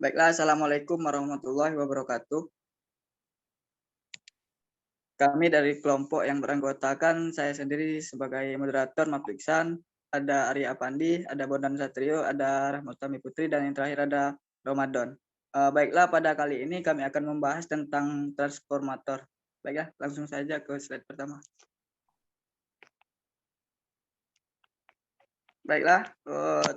Baiklah, Assalamualaikum warahmatullahi wabarakatuh. Kami dari kelompok yang beranggotakan saya sendiri sebagai moderator Mapiksan, ada Arya Apandi, ada Bondan Satrio, ada Rahmatami Putri, dan yang terakhir ada Ramadan. Baiklah, pada kali ini kami akan membahas tentang transformator. Baiklah, langsung saja ke slide pertama. Baiklah,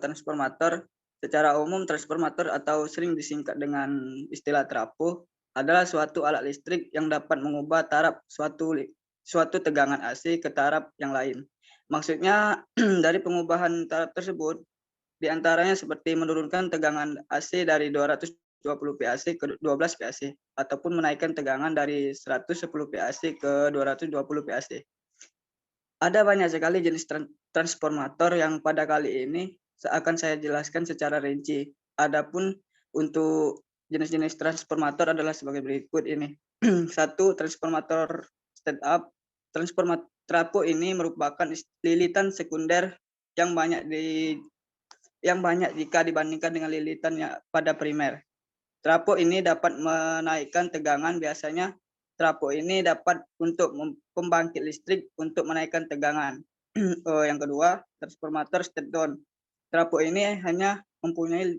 transformator. Secara umum, transformator atau sering disingkat dengan istilah trafo adalah suatu alat listrik yang dapat mengubah taraf suatu tegangan AC ke taraf yang lain. Maksudnya dari pengubahan taraf tersebut, diantaranya seperti menurunkan tegangan AC dari 220 PAC ke 12 PAC, ataupun menaikkan tegangan dari 110 PAC ke 220 PAC. Ada banyak sekali jenis transformator yang pada kali ini akan saya jelaskan secara rinci. Adapun untuk jenis-jenis transformator adalah sebagai berikut ini. Satu, transformator step up. Transformator trafo ini merupakan lilitan sekunder yang banyak jika dibandingkan dengan lilitan pada primer. Trafo ini dapat menaikkan tegangan, biasanya trafo ini dapat untuk pembangkit listrik untuk menaikkan tegangan. Yang kedua, transformator step down. Trafo ini hanya mempunyai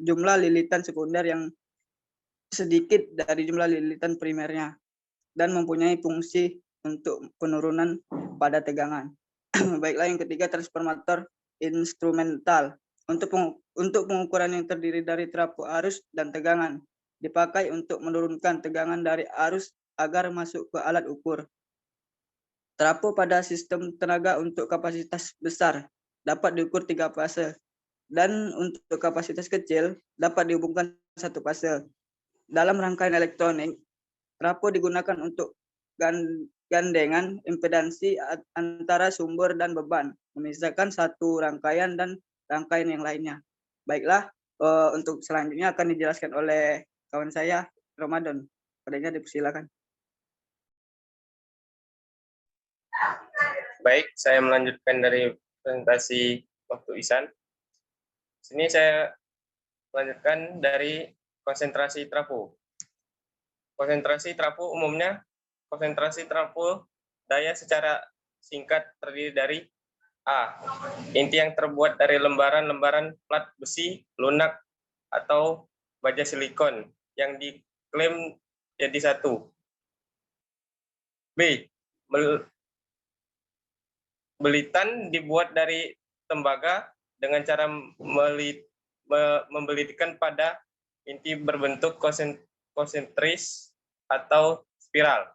jumlah lilitan sekunder yang sedikit dari jumlah lilitan primernya dan mempunyai fungsi untuk penurunan pada tegangan. Baiklah, yang ketiga, transformator instrumental. Untuk pengukuran yang terdiri dari trafo arus dan tegangan, dipakai untuk menurunkan tegangan dari arus agar masuk ke alat ukur. Trafo pada sistem tenaga untuk kapasitas besar dapat diukur 3 fase, dan untuk kapasitas kecil dapat dihubungkan 1 fase. Dalam rangkaian elektronik, trafo digunakan untuk gandengan impedansi antara sumber dan beban, memisahkan satu rangkaian dan rangkaian yang lainnya. Baiklah, untuk selanjutnya akan dijelaskan oleh kawan saya, Ramadan. Padanya dipersilakan. Baik, saya melanjutkan dari presentasi waktu Isan. Sini saya melanjutkan dari konsentrasi trafo. Konsentrasi trafo umumnya, konsentrasi trafo daya secara singkat terdiri dari A. Inti yang terbuat dari lembaran-lembaran plat besi, lunak, atau baja silikon yang diklaim jadi satu. B. Belitan dibuat dari tembaga dengan cara membelitkan pada inti berbentuk konsentris atau spiral.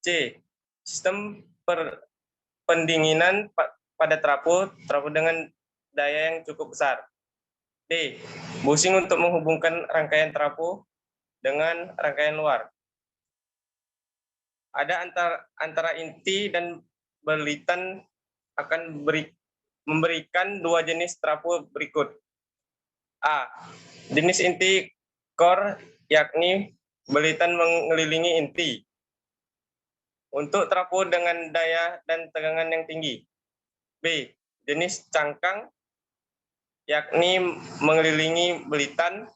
C. Sistem pendinginan pada trafo dengan daya yang cukup besar. D. Bushing untuk menghubungkan rangkaian trafo dengan rangkaian luar. Ada antara inti dan belitan akan memberikan dua jenis trafo berikut. A. Jenis inti core, yakni belitan mengelilingi inti untuk trafo dengan daya dan tegangan yang tinggi. B. Jenis cangkang, yakni mengelilingi belitan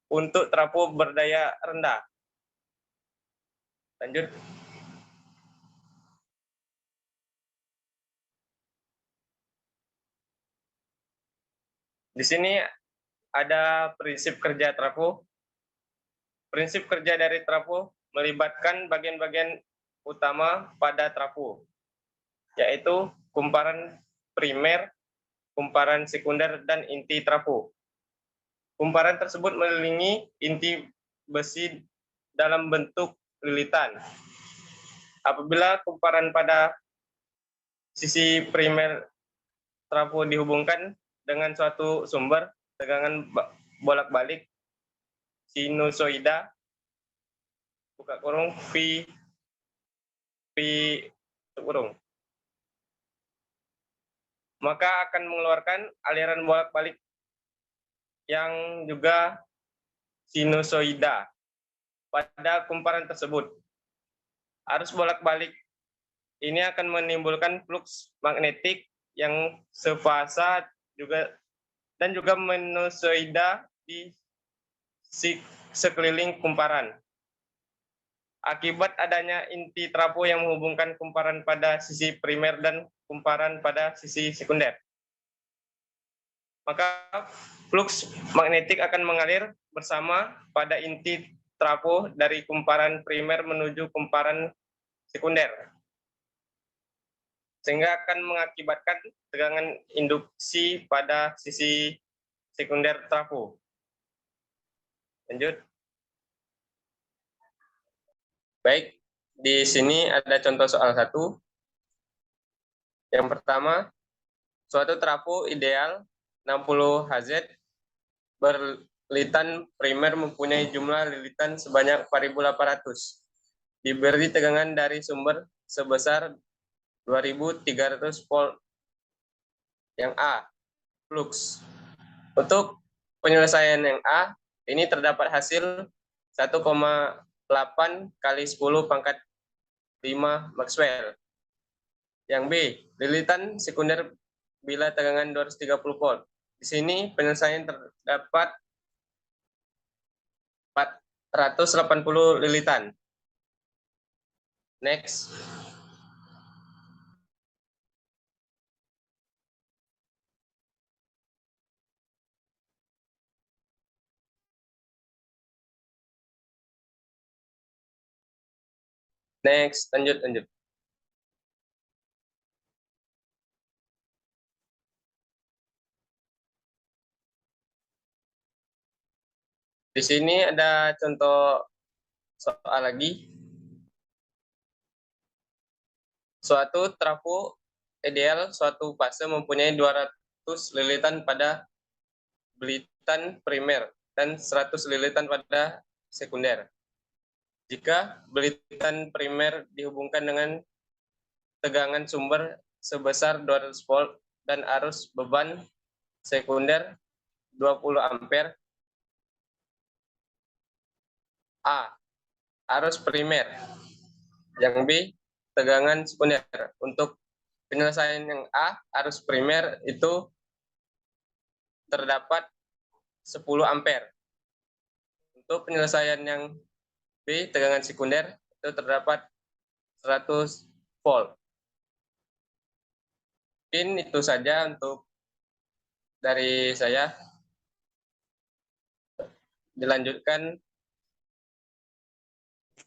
untuk trafo berdaya rendah. Lanjut. Di sini ada prinsip kerja trafo. Prinsip kerja dari trafo melibatkan bagian-bagian utama pada trafo, yaitu kumparan primer, kumparan sekunder, dan inti trafo. Kumparan tersebut mengelilingi inti besi dalam bentuk lilitan. Apabila kumparan pada sisi primer trafo dihubungkan dengan suatu sumber tegangan bolak-balik sinusoida buka kurung V tutup kurung, maka akan mengeluarkan aliran bolak-balik yang juga sinusoida pada kumparan tersebut. Arus bolak-balik ini akan menimbulkan fluks magnetik yang sefasa juga dan juga sinusoida di sekeliling kumparan. Akibat adanya inti trafo yang menghubungkan kumparan pada sisi primer dan kumparan pada sisi sekunder, maka flux magnetik akan mengalir bersama pada inti trafo dari kumparan primer menuju kumparan sekunder, sehingga akan mengakibatkan tegangan induksi pada sisi sekunder trafo. Lanjut. Baik, di sini ada contoh soal 1. Yang pertama, suatu trafo ideal 60 Hz berlitan primer mempunyai jumlah lilitan sebanyak 4.800. Diberi tegangan dari sumber sebesar 2.300 volt. Yang A, flux. Untuk penyelesaian yang A, ini terdapat hasil 1,8 kali 10 pangkat 5 Maxwell. Yang B, lilitan sekunder bila tegangan 230 volt. Di sini penyelesaian terdapat 480 lilitan. Next. Next, lanjut. Di sini ada contoh soal lagi. Suatu trafo ideal suatu fase mempunyai 200 lilitan pada belitan primer dan 100 lilitan pada sekunder. Jika belitan primer dihubungkan dengan tegangan sumber sebesar 200 volt dan arus beban sekunder 20 ampere. A, arus primer. Yang B, tegangan sekunder. Untuk penyelesaian yang A, arus primer itu terdapat 10 ampere. Untuk penyelesaian yang B, tegangan sekunder itu terdapat 100 volt. Mungkin itu saja untuk dari saya. Dilanjutkan.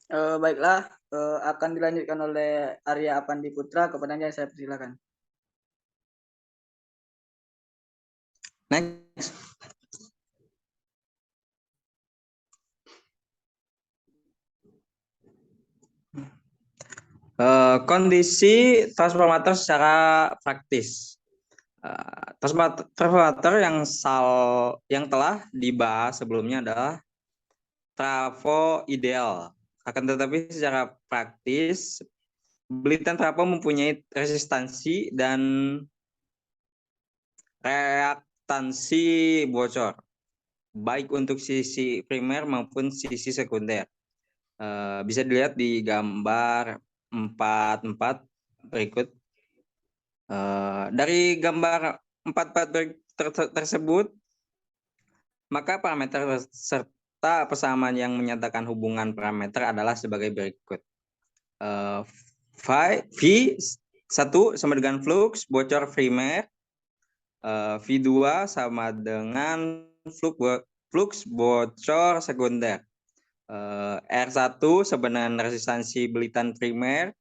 Baiklah, akan dilanjutkan oleh Arya Apandi Putra. Kepadanya saya persilakan. Next. Kondisi transformator secara praktis. Transformator yang telah dibahas sebelumnya adalah trafo ideal. Akan tetapi secara praktis, belitan trafo mempunyai resistansi dan reaktansi bocor, baik untuk sisi primer maupun sisi sekunder. Bisa dilihat di gambar 44 berikut. Dari gambar 44 tersebut, maka parameter serta persamaan yang menyatakan hubungan parameter adalah sebagai berikut. V1 sama dengan flux bocor primer, V2 sama dengan flux bocor sekunder, R1 sama dengan resistansi belitan primer,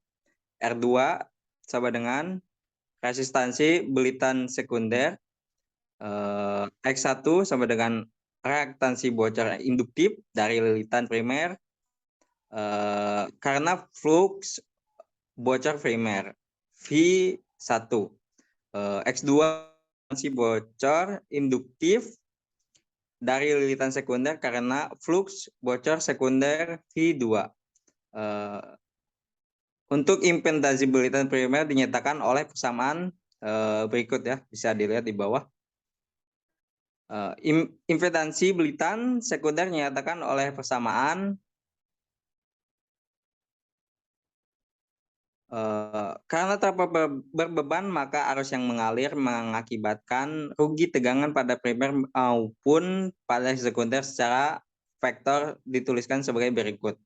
R2 sama dengan resistansi belitan sekunder, X1 sama dengan reaktansi bocor induktif dari lilitan primer karena flux bocor primer, V1. X2 reaktansi bocor induktif dari lilitan sekunder karena flux bocor sekunder, V2. Untuk impedansi belitan primer dinyatakan oleh persamaan berikut ya, bisa dilihat di bawah. Impedansi belitan sekunder dinyatakan oleh persamaan Karena trafo berbeban, maka arus yang mengalir mengakibatkan rugi tegangan pada primer maupun pada sekunder secara vektor dituliskan sebagai berikut.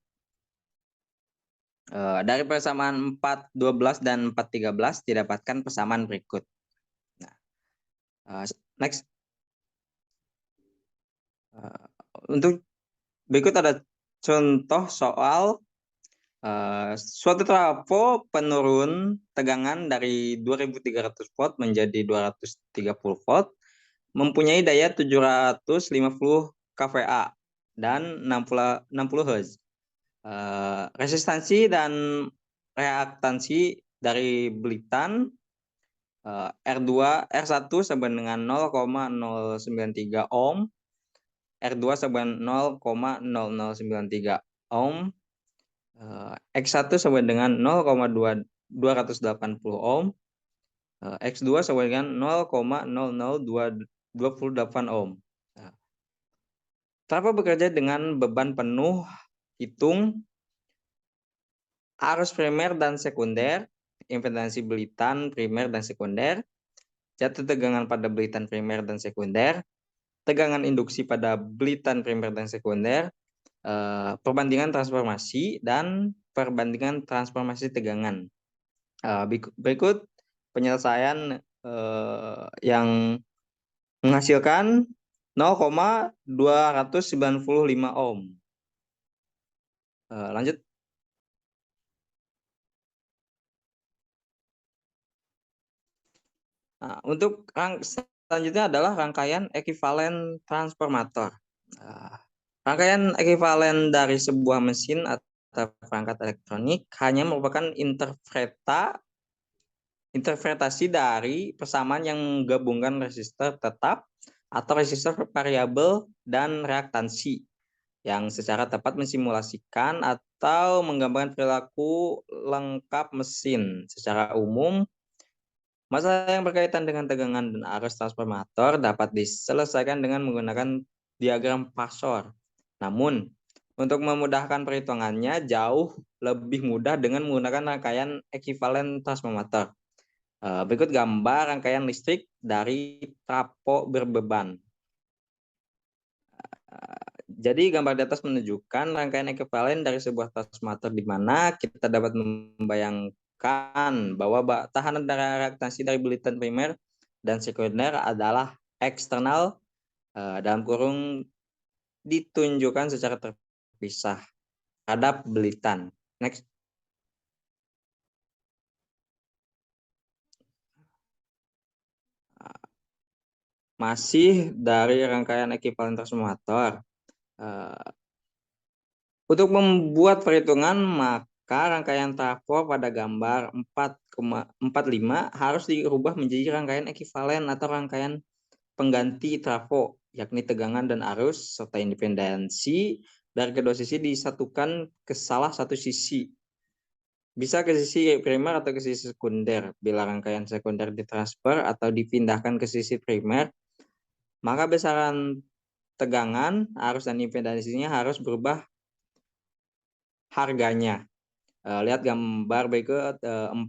Dari persamaan 412 dan 413 didapatkan persamaan berikut. Nah, next. Untuk berikut ada contoh soal suatu trafo penurun tegangan dari 2300 volt menjadi 230 volt mempunyai daya 750 kVA dan 60 Hz. Resistansi dan reaktansi dari belitan R1 sama dengan 0,093 ohm, R2 sama 0,0093 ohm, X1 sama dengan 0,280 ohm, X2 sama dengan 0,00228 ohm. Trafo bekerja dengan beban penuh. Hitung arus primer dan sekunder, impedansi belitan primer dan sekunder, jatuh tegangan pada belitan primer dan sekunder, tegangan induksi pada belitan primer dan sekunder, perbandingan transformasi, dan perbandingan transformasi tegangan. Berikut penyelesaian yang menghasilkan 0,295 ohm. Lanjut. Nah, untuk selanjutnya adalah rangkaian ekivalen transformator. Rangkaian ekivalen dari sebuah mesin atau perangkat elektronik hanya merupakan interpretasi dari persamaan yang menggabungkan resistor tetap atau resistor variabel dan reaktansi yang secara tepat mensimulasikan atau menggambarkan perilaku lengkap mesin. Secara umum, masalah yang berkaitan dengan tegangan dan arus transformator dapat diselesaikan dengan menggunakan diagram Pasor. Namun, untuk memudahkan perhitungannya jauh lebih mudah dengan menggunakan rangkaian ekivalen transformator. Berikut gambar rangkaian listrik dari trafo berbeban. Jadi gambar di atas menunjukkan rangkaian ekivalen dari sebuah transformator di mana kita dapat membayangkan bahwa tahanan dari reaktansi dari belitan primer dan sekunder adalah eksternal, dalam kurung ditunjukkan secara terpisah terhadap belitan. Next. Masih dari rangkaian ekivalen transformator. Untuk membuat perhitungan, maka rangkaian trafo pada gambar 4,45 harus dirubah menjadi rangkaian ekivalen atau rangkaian pengganti trafo, yakni tegangan dan arus serta independensi dari kedua sisi disatukan ke salah satu sisi. Bisa ke sisi primer atau ke sisi sekunder. Bila rangkaian sekunder ditransfer atau dipindahkan ke sisi primer, maka besaran tegangan, arus, dan impedansinya harus berubah harganya. Lihat gambar berikut 46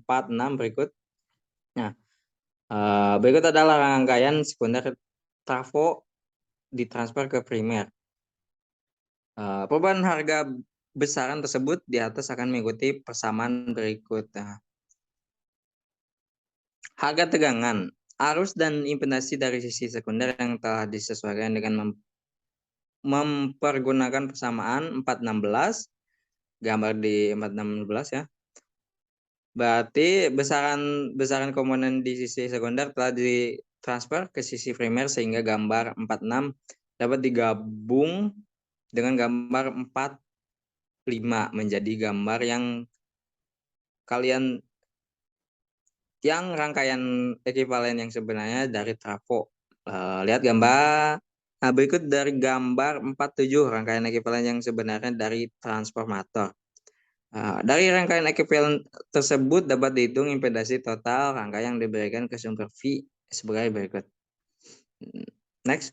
berikut. Nah, berikut adalah rangkaian sekunder trafo ditransfer ke primer. Perubahan harga besaran tersebut di atas akan mengikuti persamaan berikut. Harga tegangan, arus, dan impedansi dari sisi sekunder yang telah disesuaikan dengan mempergunakan persamaan 416, gambar di 416 ya. Berarti besaran komponen di sisi sekunder telah ditransfer ke sisi primer sehingga gambar 46 dapat digabung dengan gambar 45 menjadi gambar yang rangkaian ekivalen yang sebenarnya dari trafo. Lihat gambar. Nah, berikut dari gambar 47 rangkaian ekivalen yang sebenarnya dari transformator. Dari rangkaian ekivalen tersebut dapat dihitung impedansi total rangkaian yang diberikan ke sumber V sebagai berikut. Next.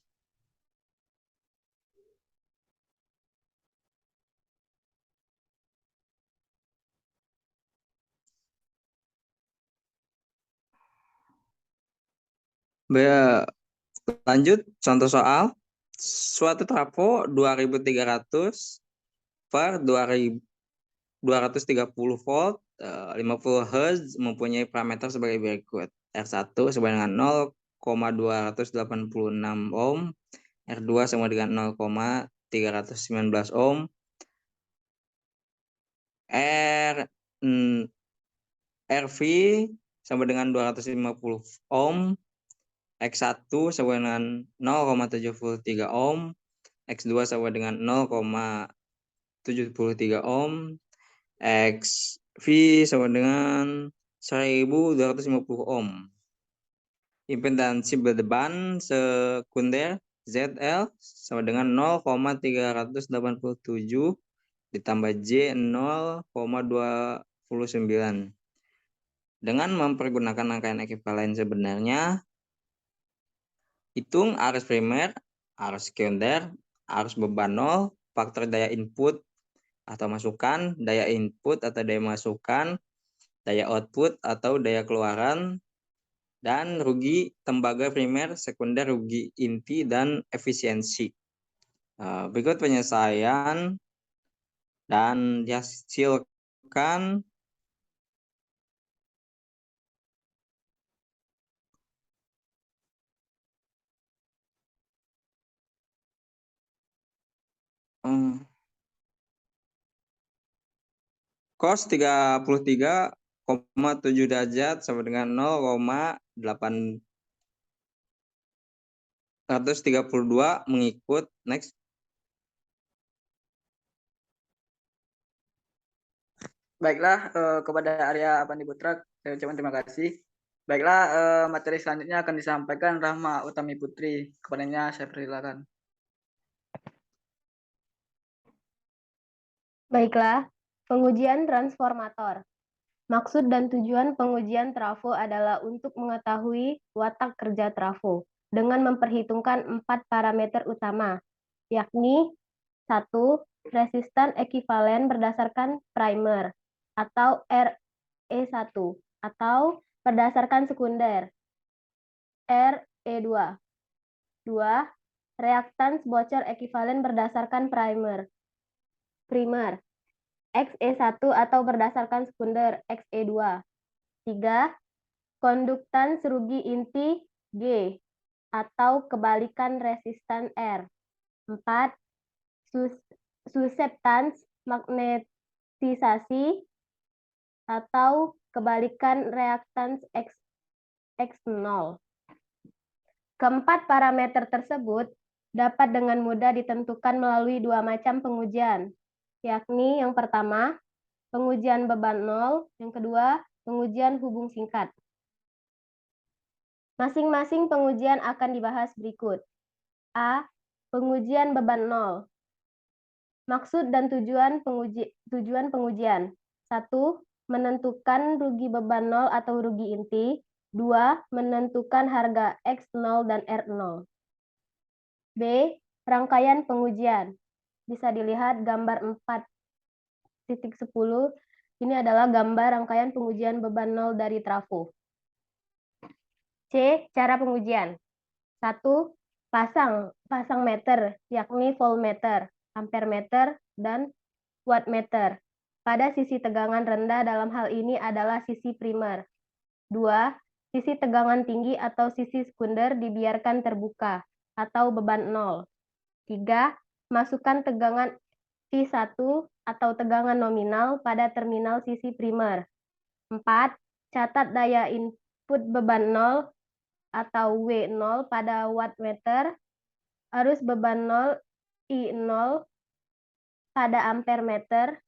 Lanjut, contoh soal. Suatu trafo 2300 per 2230 volt, 50 Hz mempunyai parameter sebagai berikut. R1 sama dengan 0,286 ohm, R2 sama dengan 0,319 ohm, RV sama dengan 250 ohm, X1 sama dengan 0,73 ohm, X2 sama dengan 0,73 ohm, XV sama dengan 1250 ohm. Impedansi beban sekunder ZL sama dengan 0,387 ditambah J 0,29. Dengan mempergunakan rangkaian ekuivalen sebenarnya, hitung arus primer, arus sekunder, arus beban nol, faktor daya input atau masukan, daya input atau daya masukan, daya output atau daya keluaran, dan rugi tembaga primer, sekunder, rugi inti, dan efisiensi. Berikut penyelesaian dan dihasilkan cos 33,7 derajat sama dengan 0,832 mengikut. Next. Baiklah, kepada Arya Apandi Putra, saya ucapkan terima kasih. Baiklah, materi selanjutnya akan disampaikan Rahma Utami Putri. Kepadanya saya persilakan. Baiklah, pengujian transformator. Maksud dan tujuan pengujian trafo adalah untuk mengetahui watak kerja trafo dengan memperhitungkan 4 parameter utama, yakni 1. Resistan ekivalen berdasarkan primer atau RE1 atau berdasarkan sekunder RE2. 2. Reaktans bocor ekivalen berdasarkan primer XE1 atau berdasarkan sekunder XE2. 3. Konduktans rugi inti G atau kebalikan resistan R. 4. Suseptans magnetisasi atau kebalikan reaktans X0. Keempat parameter tersebut dapat dengan mudah ditentukan melalui 2 macam pengujian, yakni yang pertama, pengujian beban nol, yang kedua, pengujian hubung singkat. Masing-masing pengujian akan dibahas berikut. A. Pengujian beban nol. Maksud dan tujuan pengujian. 1. Menentukan rugi beban nol atau rugi inti. 2. Menentukan harga X0 dan R0. B. Rangkaian pengujian. Bisa dilihat gambar 4.10. Ini adalah gambar rangkaian pengujian beban nol dari trafo. C. Cara pengujian. 1. Pasang meter, yakni voltmeter, ampermeter, dan wattmeter. Pada sisi tegangan rendah dalam hal ini adalah sisi primer. 2. Sisi tegangan tinggi atau sisi sekunder dibiarkan terbuka atau beban nol. 3. Masukkan tegangan V1 atau tegangan nominal pada terminal sisi primer. 4. Catat daya input beban nol atau W0 pada wattmeter, arus beban nol I0 pada ampermeter,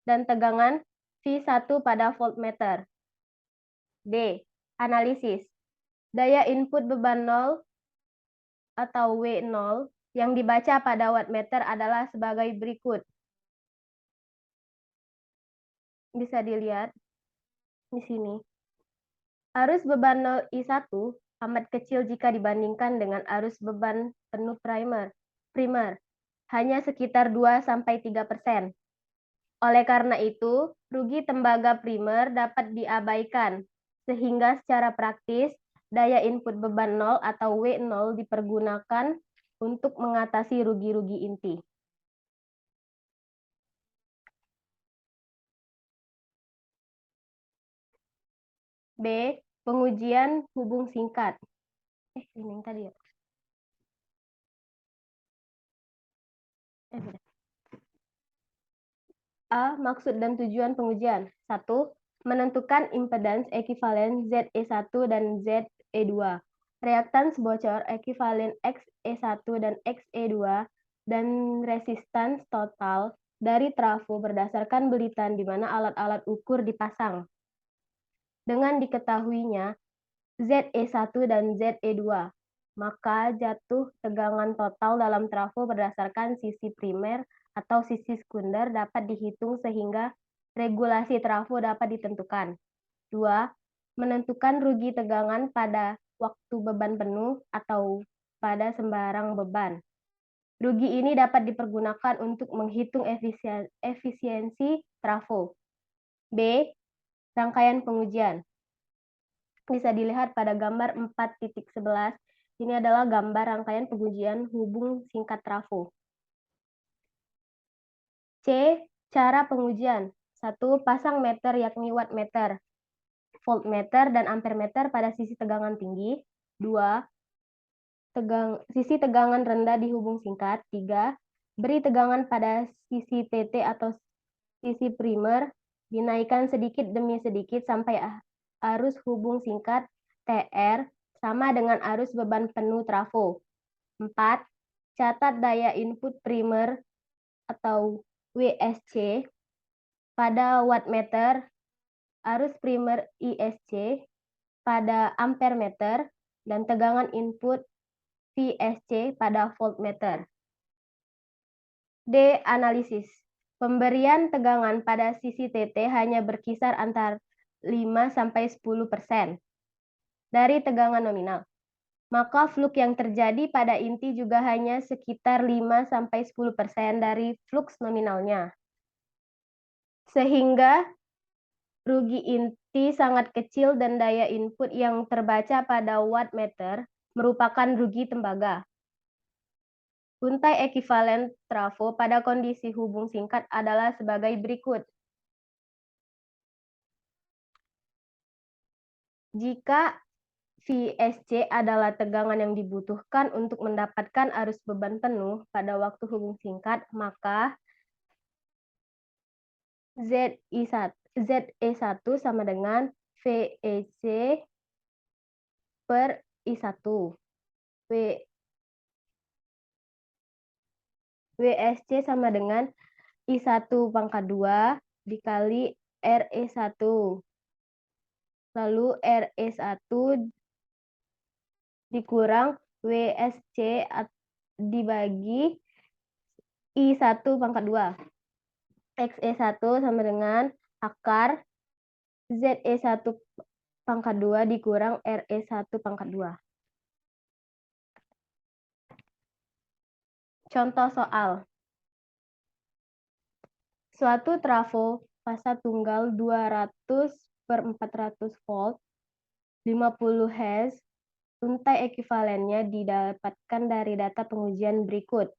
dan tegangan V1 pada voltmeter. D. Analisis. Daya input beban nol atau W0 yang dibaca pada wattmeter adalah sebagai berikut. Bisa dilihat di sini. Arus beban nol I1 amat kecil jika dibandingkan dengan arus beban penuh primer, hanya sekitar 2-3%. Oleh karena itu, rugi tembaga primer dapat diabaikan, sehingga secara praktis daya input beban 0 atau W0 dipergunakan untuk mengatasi rugi-rugi inti. B. Pengujian hubung singkat. Ini yang tadi ya. Beda. A. Maksud dan tujuan pengujian. 1. Menentukan impedans ekivalen ZE1 dan ZE2. Reaktans bocor ekivalen XE1 dan XE2 dan resistans total dari trafo berdasarkan belitan di mana alat-alat ukur dipasang. Dengan diketahuinya ZE1 dan ZE2, maka jatuh tegangan total dalam trafo berdasarkan sisi primer atau sisi sekunder dapat dihitung sehingga regulasi trafo dapat ditentukan. 2. Menentukan rugi tegangan pada waktu beban penuh atau pada sembarang beban. Rugi ini dapat dipergunakan untuk menghitung efisiensi trafo. B. Rangkaian pengujian. Bisa dilihat pada gambar 4.11. Ini adalah gambar rangkaian pengujian hubung singkat trafo. C. Cara pengujian. 1. Pasang meter yakni wattmeter, voltmeter, dan ampermeter pada sisi tegangan tinggi. 2. Sisi tegangan rendah di hubung singkat. 3. Beri tegangan pada sisi TT atau sisi primer, dinaikkan sedikit demi sedikit sampai arus hubung singkat TR sama dengan arus beban penuh trafo. 4. Catat daya input primer atau WSC pada wattmeter, arus primer ISC pada ampermeter, dan tegangan input VSC pada voltmeter. D. Analisis. Pemberian tegangan pada sisi TT hanya berkisar antara 5-10% dari tegangan nominal. Maka flux yang terjadi pada inti juga hanya sekitar 5-10% dari flux nominalnya. Sehingga rugi inti sangat kecil dan daya input yang terbaca pada wattmeter merupakan rugi tembaga. Untai ekivalen trafo pada kondisi hubung singkat adalah sebagai berikut. Jika VSC adalah tegangan yang dibutuhkan untuk mendapatkan arus beban penuh pada waktu hubung singkat, maka ZE1 sama dengan VEC per I1. WSC sama dengan I1 pangkat 2 dikali RE1. Lalu RE1 dikurang WSC dibagi I1 pangkat 2. XE1 sama dengan akar ZE1 pangkat 2 dikurang RE1 pangkat 2. Contoh soal. Suatu trafo fasa tunggal 200/400 volt, 50 Hz, untai ekivalennya didapatkan dari data pengujian berikut.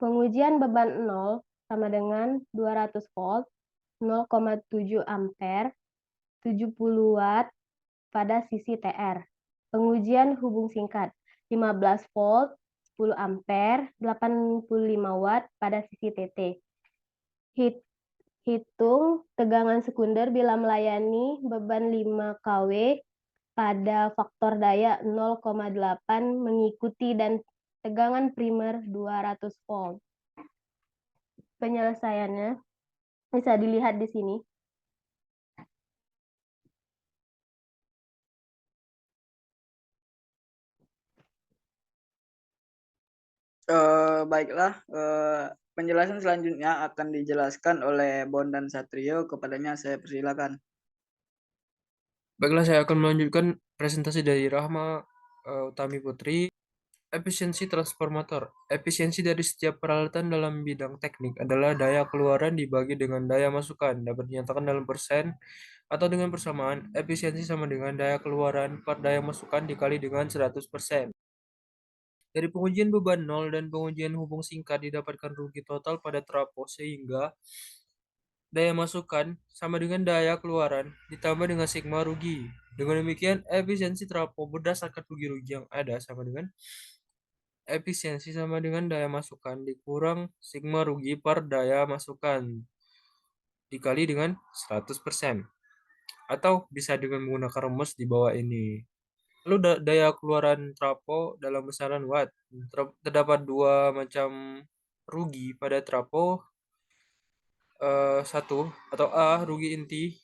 Pengujian beban 0 sama dengan 200 volt, 0,7 ampere, 70 watt pada sisi TR. Pengujian hubung singkat 15 volt, 10 ampere, 85 watt pada sisi TT. Hitung tegangan sekunder bila melayani beban 5 kW pada faktor daya 0,8 mengikuti dan tegangan primer 200 volt. Penyelesaiannya bisa dilihat di sini. Baiklah, penjelasan selanjutnya akan dijelaskan oleh Bondan Satrio. Kepadanya saya persilakan. Baiklah, saya akan melanjutkan presentasi dari Rahma Utami Putri. Efisiensi transformator. Efisiensi dari setiap peralatan dalam bidang teknik adalah daya keluaran dibagi dengan daya masukan. Dapat dinyatakan dalam persen atau dengan persamaan. Efisiensi sama dengan daya keluaran per daya masukan dikali dengan 100%. Dari pengujian beban nol dan pengujian hubung singkat didapatkan rugi total pada trafo sehingga daya masukan sama dengan daya keluaran ditambah dengan sigma rugi. Dengan demikian, efisiensi trafo berdasarkan rugi-rugi yang ada sama dengan efisiensi sama dengan daya masukan dikurang sigma rugi per daya masukan dikali dengan 100%. Atau bisa dengan menggunakan rumus di bawah ini. Lalu daya keluaran trafo dalam besaran watt. Terdapat dua macam rugi pada trafo. Satu atau A, rugi inti.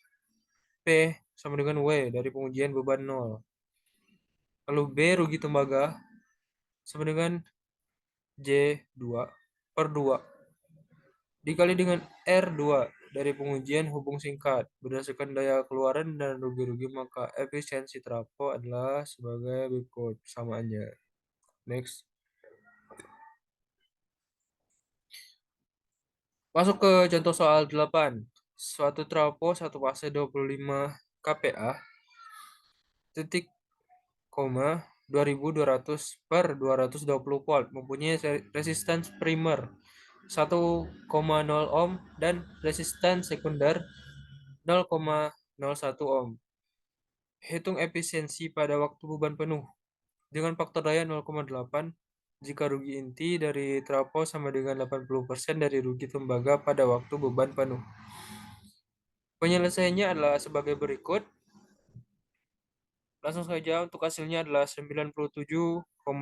P sama dengan W dari pengujian beban 0. Lalu B, rugi tembaga sama dengan J2 per 2 dikali dengan R2 dari pengujian hubung singkat. Berdasarkan daya keluaran dan rugi-rugi, maka efisiensi trafo adalah sebagai berikut persamaannya. Next. Masuk ke contoh soal 8. Suatu trafo satu fase 25 kPa titik koma 2200 per 220 volt mempunyai resistance primer 1,0 ohm dan resistance sekunder 0,01 ohm. Hitung efisiensi pada waktu beban penuh dengan faktor daya 0,8 jika rugi inti dari trafo sama dengan 80% dari rugi tembaga pada waktu beban penuh. Penyelesaiannya adalah sebagai berikut. Langsung saja untuk hasilnya adalah 97,7%.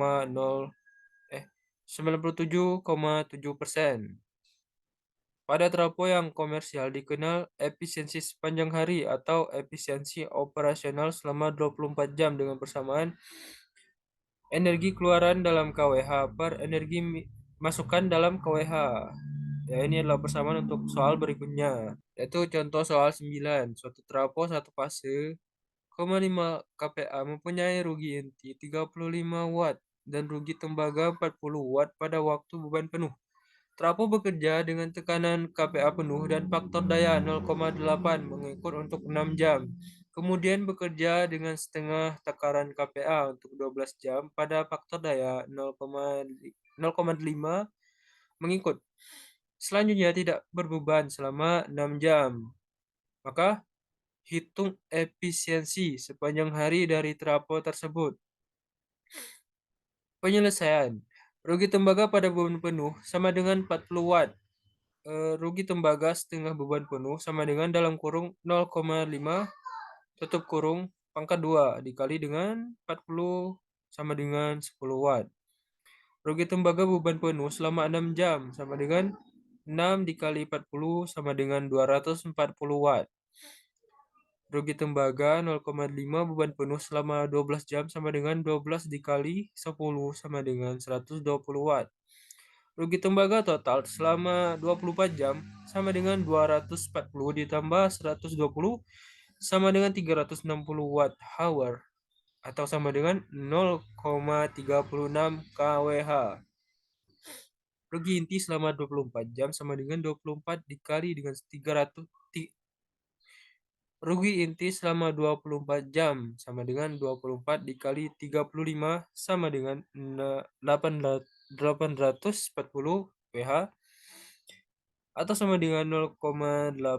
Pada trafo yang komersial dikenal efisiensi sepanjang hari atau efisiensi operasional selama 24 jam dengan persamaan energi keluaran dalam kWh per energi masukan dalam kWh. Ya, ini adalah persamaan untuk soal berikutnya. Yaitu contoh soal 9. Suatu trafo satu fase 0,5 kPa mempunyai rugi inti 35 watt dan rugi tembaga 40 watt pada waktu beban penuh. Trafo bekerja dengan tekanan kPa penuh dan faktor daya 0,8 mengikut untuk 6 jam. Kemudian bekerja dengan setengah takaran kPa untuk 12 jam pada faktor daya 0,5 mengikut. Selanjutnya tidak berbeban selama 6 jam. Maka hitung efisiensi sepanjang hari dari trafo tersebut. Penyelesaian. Rugi tembaga pada beban penuh sama dengan 40 watt. Rugi tembaga setengah beban penuh sama dengan dalam kurung 0,5 tutup kurung pangkat 2 dikali dengan 40 sama dengan 10 watt. Rugi tembaga beban penuh selama 6 jam sama dengan 6 dikali 40 sama dengan 240 watt. Rugi tembaga 0,5 beban penuh selama 12 jam sama dengan 12 dikali 10 sama dengan 120 watt. Rugi tembaga total selama 24 jam sama dengan 240 ditambah 120 sama dengan 360 watt hour atau sama dengan 0,36 kWh. Rugi inti selama 24 jam sama dengan 24 dikali dengan 300. Rugi inti selama 24 jam sama dengan 24 dikali 35 sama dengan 840 Wh atau sama dengan 0,84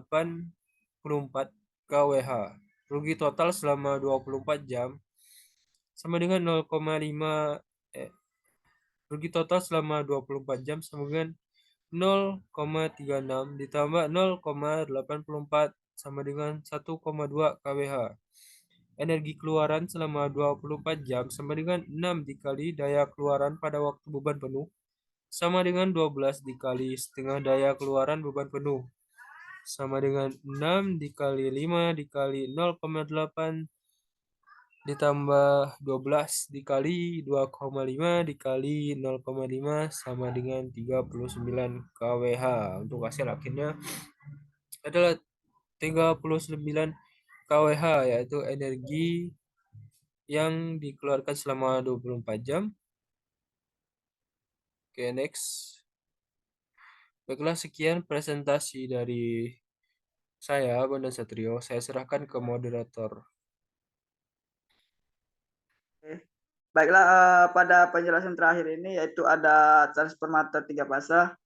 kWh. Rugi total selama 24 jam sama dengan 0,5 rugi total selama 24 jam sama dengan 0,36 ditambah 0,84 sama dengan 1,2 kWh. Energi keluaran selama 24 jam sama dengan 6 dikali daya keluaran pada waktu beban penuh sama dengan 12 dikali setengah daya keluaran beban penuh sama dengan 6 dikali 5 dikali 0,8 ditambah 12 dikali 2,5 dikali 0,5 sama dengan 39 kWh. Untuk hasil akhirnya adalah 39 kWh, yaitu energi yang dikeluarkan selama 24 jam Oke, next. Baiklah, sekian presentasi dari saya, Bondan Satrio. Saya serahkan ke moderator. Baiklah, pada penjelasan terakhir ini yaitu ada transformator 3 fase,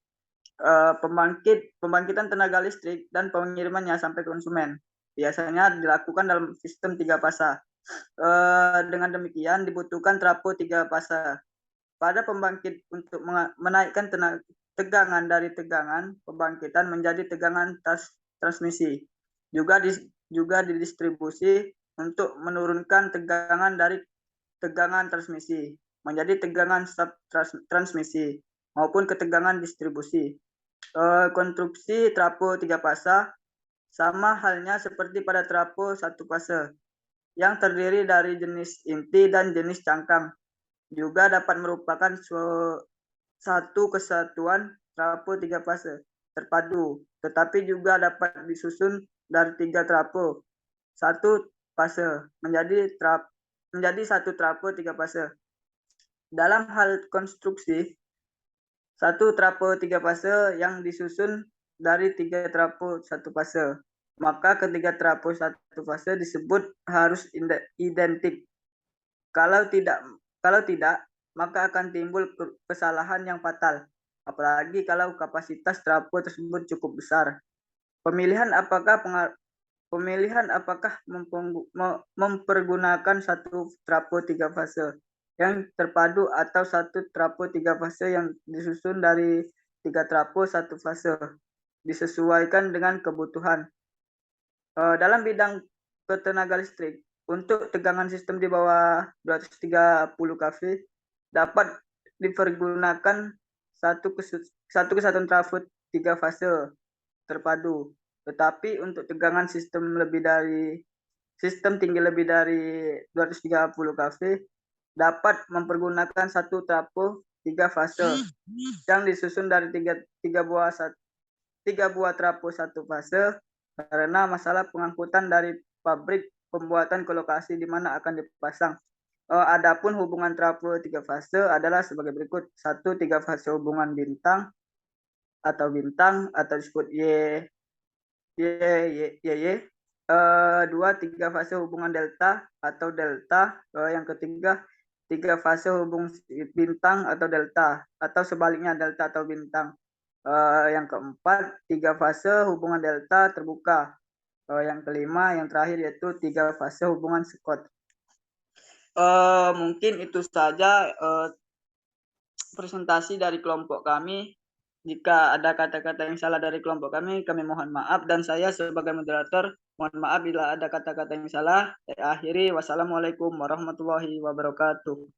pembangkitan tenaga listrik dan pengirimannya sampai konsumen. Biasanya dilakukan dalam sistem 3 fase. Dengan demikian dibutuhkan trafo 3 fase. Pada pembangkit untuk menaikkan tegangan dari tegangan pembangkitan menjadi tegangan transmisi. Juga didistribusi untuk menurunkan tegangan dari tegangan transmisi menjadi tegangan transmisi maupun ketegangan distribusi. Konstruksi trafo 3 fase sama halnya seperti pada trafo 1 fase yang terdiri dari jenis inti dan jenis cangkang. Juga dapat merupakan satu kesatuan trafo 3 fase terpadu, tetapi juga dapat disusun dari 3 trafo 1 fase menjadi satu trafo 3 fase. Dalam hal konstruksi, satu trafo 3 fase yang disusun dari 3 trafo 1 fase. Maka ketiga trafo 1 fase disebut harus identik. Kalau tidak, maka akan timbul kesalahan yang fatal. Apalagi kalau kapasitas trafo tersebut cukup besar. Pemilihan apakah mempergunakan satu trafo 3 fase yang terpadu atau satu trafo 3 fase yang disusun dari 3 trafo 1 fase disesuaikan dengan kebutuhan. Dalam bidang ketenaga listrik, untuk tegangan sistem di bawah 230 kV dapat dipergunakan satu kesatuan trafo 3 fase terpadu. Tetapi untuk tegangan sistem tinggi lebih dari 230 kV dapat mempergunakan satu trafo 3 fase yang disusun dari tiga buah trafo 1 fase karena masalah pengangkutan dari pabrik pembuatan ke lokasi di mana akan dipasang. Adapun hubungan trafo 3 fase adalah sebagai berikut. 1, 3 fase hubungan bintang atau disebut Y. 2, 3 fase hubungan delta atau delta. Yang ketiga, 3 fase hubung bintang atau delta, atau sebaliknya delta atau bintang. Yang keempat, 3 fase hubungan delta terbuka. Yang kelima, yang terakhir yaitu 3 fase hubungan Scott. Mungkin itu saja presentasi dari kelompok kami. Jika ada kata-kata yang salah dari kelompok kami mohon maaf, dan saya sebagai moderator mohon maaf bila ada kata-kata yang salah. Saya akhiri, wassalamualaikum warahmatullahi wabarakatuh.